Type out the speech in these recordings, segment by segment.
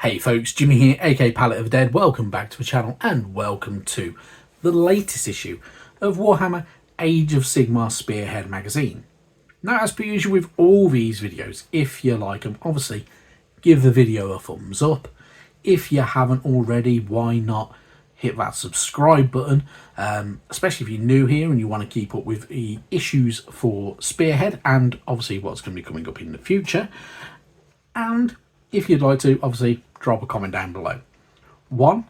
Hey folks, Jimmy here, aka Palette of Dead. Welcome back to the channel and welcome to the latest issue of Warhammer Age of Sigmar Spearhead magazine. Now, as per usual with all these videos, if you like them, obviously give the video a thumbs up. If you haven't already, why not hit that subscribe button, especially if you're new here and you want to keep up with the issues for Spearhead and obviously what's going to be coming up in the future. And if you'd like to, obviously, drop a comment down below. One,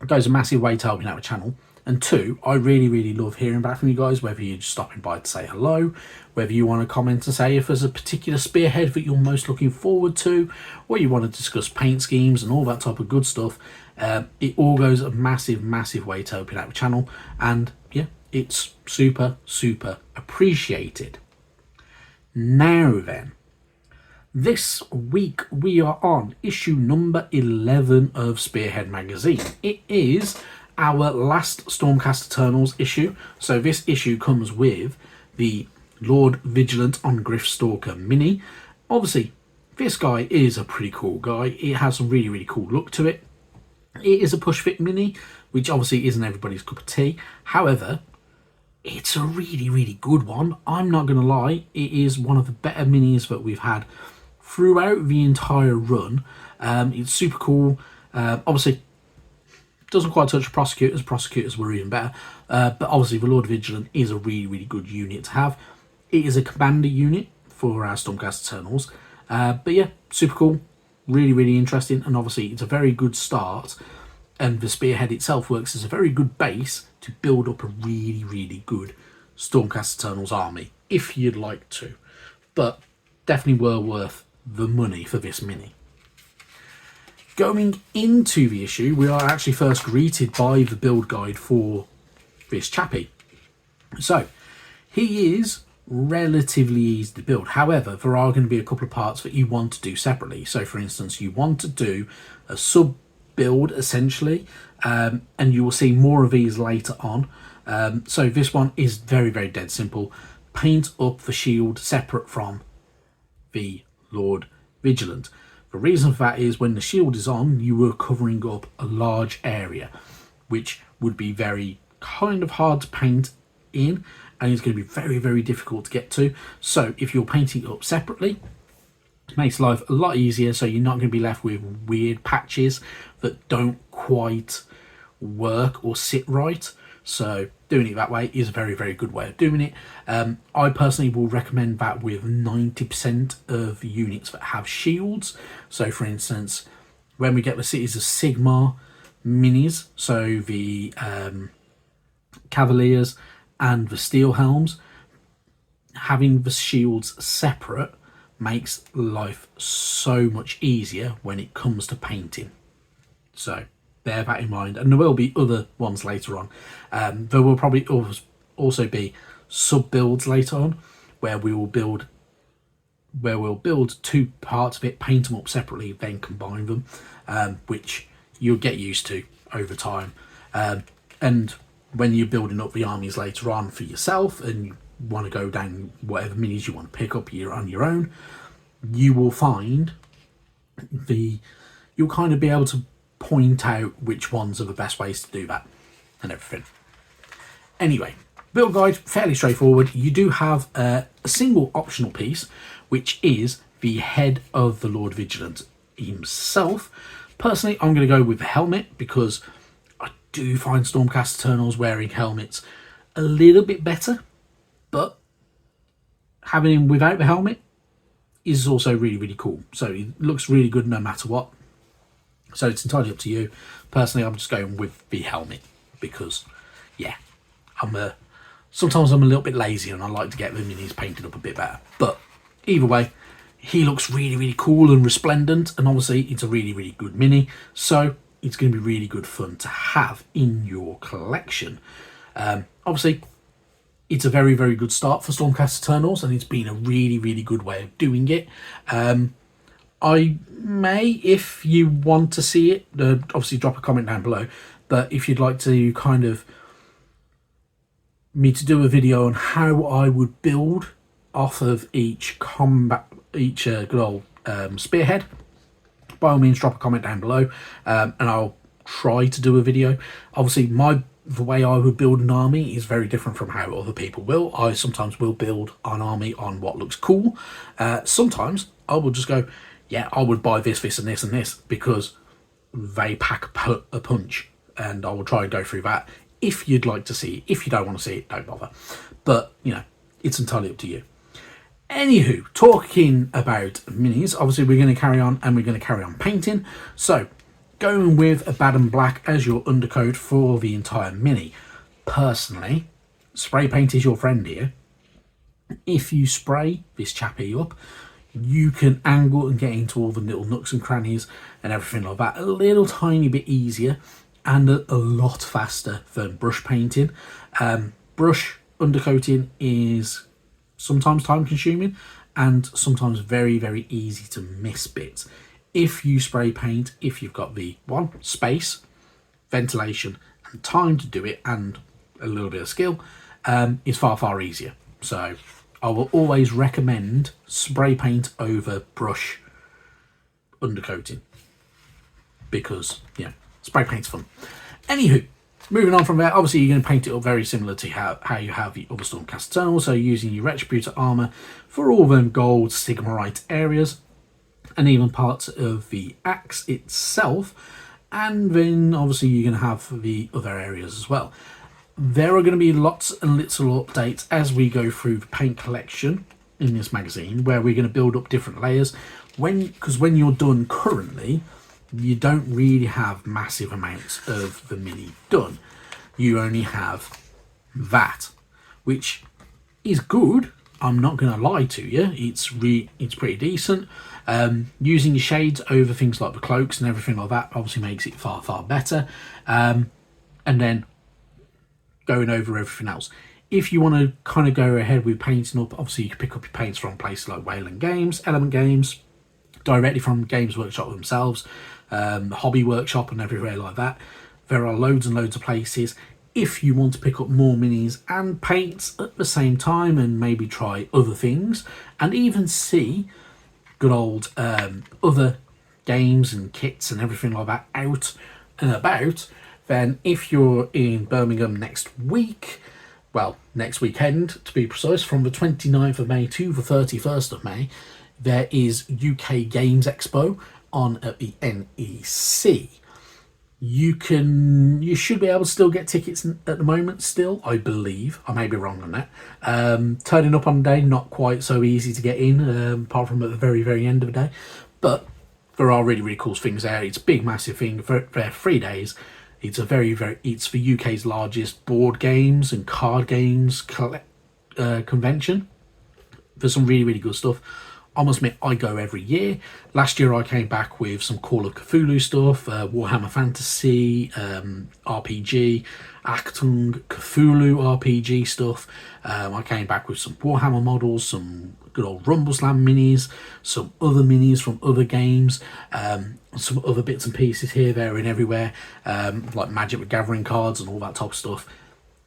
it goes a massive way to helping out the channel. And two, I really love hearing back from you guys, whether you're just stopping by to say hello, whether you want to comment to say if there's a particular Spearhead that you're most looking forward to, or you want to discuss paint schemes and all that type of good stuff. It all goes a massive way to helping out the channel. And yeah, it's super appreciated. Now then, this week we are on issue number 11 of Spearhead magazine. It is our last Stormcast Eternals issue. So this issue comes with the Lord Vigilant on Gryffstalker mini. Obviously, this guy is a pretty cool guy. It has some really cool look to it. It is a push fit mini, which obviously isn't everybody's cup of tea. However, it's a really good one. I'm not going to lie. It is one of the better minis that we've had throughout the entire run. It's super cool. Obviously, doesn't quite touch prosecutors. Prosecutors were even better. But obviously, the Lord Vigilant is a really good unit to have. It is a commander unit for our Stormcast Eternals. But yeah, super cool. Really interesting. And obviously, it's a very good start. And the Spearhead itself works as a very good base to build up a really good Stormcast Eternals army, if you'd like to. But definitely well worth the money for this mini. Going into the issue, we are actually first greeted by the build guide for this chappie. So, he is relatively easy to build. However, there are going to be a couple of parts that you want to do separately. So, for instance, you want to do a sub build essentially, and you will see more of these later on. So this one is very dead simple. Paint up the shield separate from the Lord Vigilant. The reason for that is when the shield is on, you are covering up a large area, which would be very kind of hard to paint in, and it's going to be very difficult to get to. So if you're painting it up separately, it makes life a lot easier, so you're not going to be left with weird patches that don't quite work or sit right. So doing it that way is a very good way of doing it. I personally will recommend that with 90% of units that have shields. So for instance, when we get the Cities of Sigmar minis, so the Cavaliers and the Steel Helms, having the shields separate makes life so much easier when it comes to painting. So bear that in mind, and there will be other ones later on. There will probably also be sub builds later on where we'll build two parts of it, paint them up separately, then combine them, which you'll get used to over time. And when you're building up the armies later on for yourself and you want to go down whatever minis you want to pick up on your own, you will find you'll kind of be able to point out which ones are the best ways to do that and everything. Anyway, build guide, fairly straightforward. You do have a single optional piece, which is the head of the Lord Vigilant himself. Personally, I'm going to go with the helmet because I do find Stormcast Eternals wearing helmets a little bit better, but having him without the helmet is also really cool. So it looks really good no matter what. So it's entirely up to you. Personally, I'm just going with the helmet because, yeah, sometimes I'm a little bit lazy and I like to get the minis painted up a bit better. But either way, he looks really cool and resplendent, and obviously it's a really good mini. So it's going to be really good fun to have in your collection. Obviously, it's a very good start for Stormcast Eternals, and it's been a really good way of doing it. I may, if you want to see it, obviously drop a comment down below, but if you'd like to kind of me to do a video on how I would build off of each good old Spearhead, by all means drop a comment down below, and I'll try to do a video. Obviously the way I would build an army is very different from how other people will. I sometimes will build an army on what looks cool. Sometimes I will just go, yeah, I would buy this, this and this and this because they pack a punch, and I will try and go through that. If you'd like to see it. If you don't want to see it, don't bother. But, you know, it's entirely up to you. Anywho, talking about minis, obviously we're going to carry on, and we're going to carry on painting. So, going with a bad and black as your undercoat for the entire mini. Personally, spray paint is your friend here. If you spray this chappy up, you can angle and get into all the little nooks and crannies and everything like that a little tiny bit easier and a lot faster than brush painting. Brush undercoating is sometimes time consuming and sometimes very, very easy to miss bits. If you spray paint, if you've got the space, ventilation and time to do it, and a little bit of skill, it's far, far easier. So I will always recommend spray paint over brush undercoating because, yeah, spray paint's fun. Anywho, moving on from there, obviously you're going to paint it up very similar to how you have the other Stormcast Eternal, so using your Retributor armour for all them gold Sigmarite areas, and even parts of the axe itself, and then obviously you're going to have the other areas as well. There are going to be lots and little updates as we go through the paint collection in this magazine, where we're going to build up different layers. Because when you're done currently, you don't really have massive amounts of the mini done. You only have that, which is good. I'm not going to lie to you. It's pretty decent. Using your shades over things like the cloaks and everything like that obviously makes it far, far better. And then going over everything else. If you want to kind of go ahead with painting up, obviously you can pick up your paints from places like Wayland Games, Element Games, directly from Games Workshop themselves, Hobby Workshop and everywhere like that. There are loads and loads of places. If you want to pick up more minis and paints at the same time and maybe try other things and even see good old other games and kits and everything like that out and about, then if you're in Birmingham next week, well, next weekend to be precise, from the 29th of May to the 31st of May, there is UK Games Expo on at the NEC. You should be able to still get tickets at the moment still, I believe. I may be wrong on that. Turning up on the day, not quite so easy to get in, apart from at the very, very end of the day. But there are really, really cool things there. It's a big, massive thing for 3 days. It's it's the UK's largest board games and card games convention. There's some really, really good stuff. I must admit, I go every year. Last year I came back with some Call of Cthulhu stuff, Warhammer Fantasy, RPG, Achtung, Cthulhu RPG stuff. I came back with some Warhammer models, some good old Rumbleslam minis, some other minis from other games, some other bits and pieces here, there and everywhere, like Magic the Gathering cards and all that type of stuff.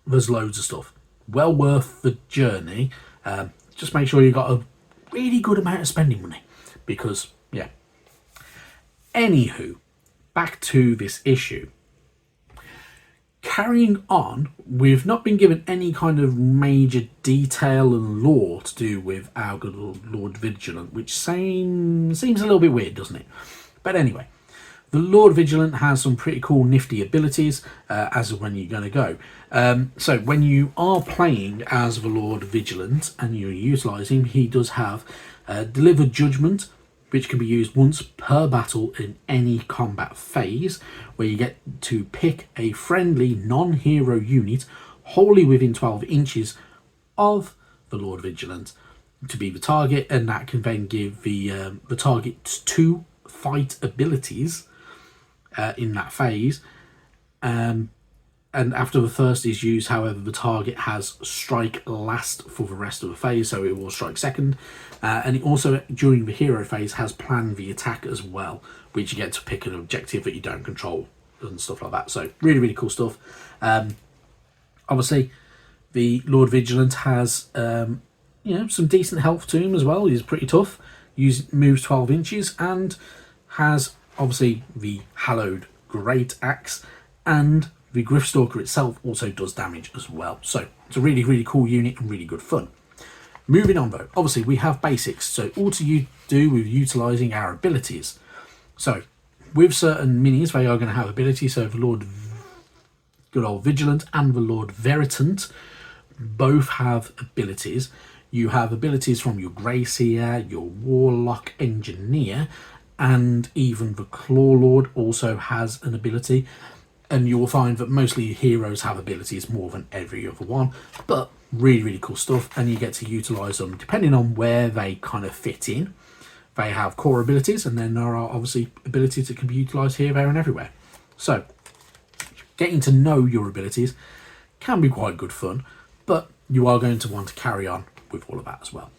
There's loads of stuff. Well worth the journey. Just make sure you got a really good amount of spending money, because yeah. Anywho, back to this issue. Carrying on, we've not been given any kind of major detail and lore to do with our good Lord Vigilant, which seems a little bit weird, doesn't it? But anyway, the Lord Vigilant has some pretty cool nifty abilities as of when you're going to go. So when you are playing as the Lord Vigilant and you're utilising him, he does have Delivered Judgment, which can be used once per battle in any combat phase, where you get to pick a friendly non-hero unit wholly within 12 inches of the Lord Vigilant to be the target, and that can then give the target 2 fight abilities in that phase. And after the first is used, however, the target has strike last for the rest of the phase, so it will strike second. And it also, during the hero phase, has plan the attack as well, which you get to pick an objective that you don't control and stuff like that. So really, really cool stuff. Obviously, the Lord Vigilant has some decent health to him as well. He's pretty tough. Moves 12 inches and has obviously the Hallowed Great Axe, and the Gryffstalker itself also does damage as well. So it's a really, really cool unit and really good fun. Moving on though, obviously we have basics, so all to do with utilising our abilities. So with certain minis, they are going to have abilities. So the good old Vigilant and the Lord Veritant both have abilities. You have abilities from your Grey Seer, your Warlock Engineer, and even the Claw Lord also has an ability. And you'll find that mostly heroes have abilities more than every other one, but really, really cool stuff, and you get to utilise them depending on where they kind of fit in. They have core abilities, and then there are obviously abilities that can be utilised here, there and everywhere. So getting to know your abilities can be quite good fun, but you are going to want to carry on with all of that as well.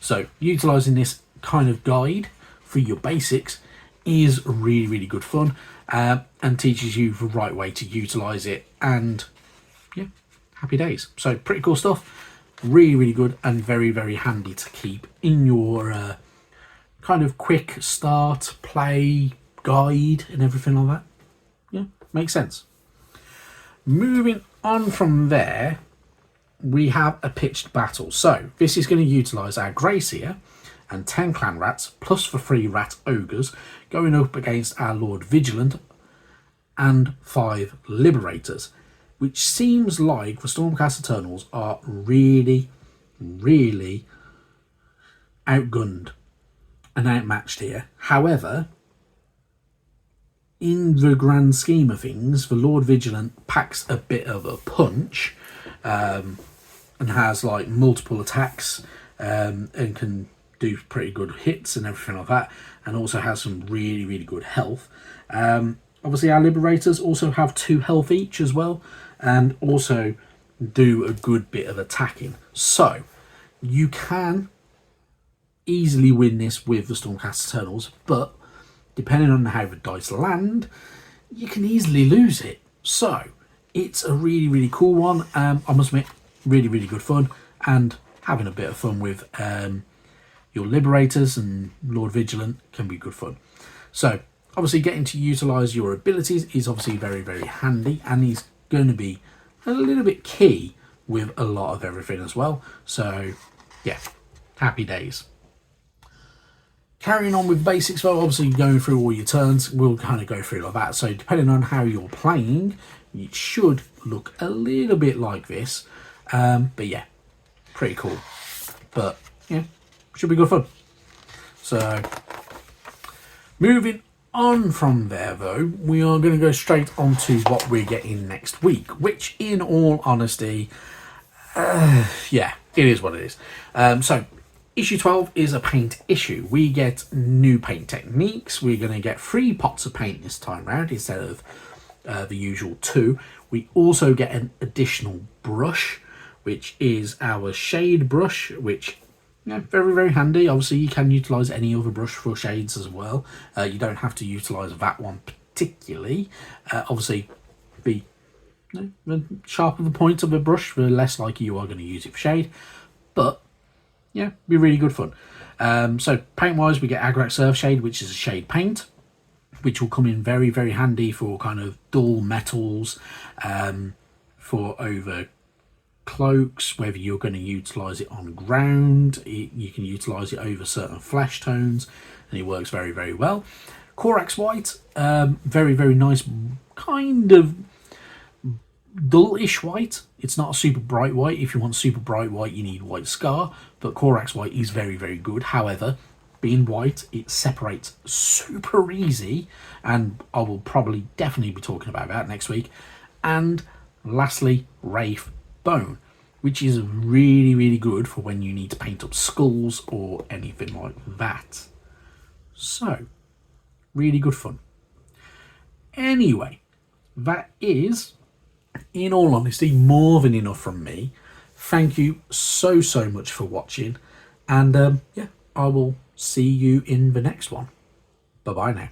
So utilising this kind of guide for your basics is really, really good fun, and teaches you the right way to utilise it, and yeah, happy days. So pretty cool stuff, really, really good, and very, very handy to keep in your kind of quick start play guide and everything like that. Yeah, makes sense. Moving on from there, we have a pitched battle. So this is going to utilise our Grey Seer and 10 clan rats plus the 3 rat ogres going up against our Lord Vigilant and 5 liberators, which seems like the Stormcast Eternals are really, really outgunned and outmatched here. However, in the grand scheme of things, the Lord Vigilant packs a bit of a punch, and has like multiple attacks, and can do pretty good hits and everything like that, and also has some really, really good health. Obviously our liberators also have 2 health each as well, and also do a good bit of attacking. So you can easily win this with the Stormcast Eternals, but depending on how the dice land, you can easily lose it. So it's a really, really cool one. I must admit, really, really good fun, and having a bit of fun with your liberators and Lord Vigilant can be good fun. So obviously getting to utilise your abilities is obviously very, very handy, and he's going to be a little bit key with a lot of everything as well. So yeah, happy days. Carrying on with basics, well, obviously going through all your turns, we'll kind of go through like that. So depending on how you're playing, it should look a little bit like this. But yeah, pretty cool. But yeah, should be good fun. So moving on from there though, we are going to go straight on to what we're getting next week, which in all honesty, yeah, it is what it is. So issue 12 is a paint issue. We get new paint techniques. We're going to get 3 pots of paint this time round instead of the usual 2. We also get an additional brush, which is our shade brush, which, yeah, very, very handy. Obviously you can utilise any other brush for shades as well. You don't have to utilise that one particularly. Obviously the sharper the point of the brush, the less likely you are going to use it for shade, but yeah, be really good fun. So paint wise, we get Agrak Surf Shade, which is a shade paint, which will come in very, very handy for kind of dull metals, for over cloaks, whether you're going to utilise it on ground. You can utilise it over certain flesh tones, and it works very, very well. Corax White, very, very nice, kind of dull-ish white. It's not a super bright white. If you want super bright white, you need White Scar, but Corax White is very, very good. However, being white, it separates super easy, and I will probably definitely be talking about that next week. And lastly, Wraith Bone, which is really, really good for when you need to paint up skulls or anything like that. So, really good fun. Anyway, that is, in all honesty, more than enough from me. Thank you so, so much for watching, and yeah, I will see you in the next one. Bye bye now.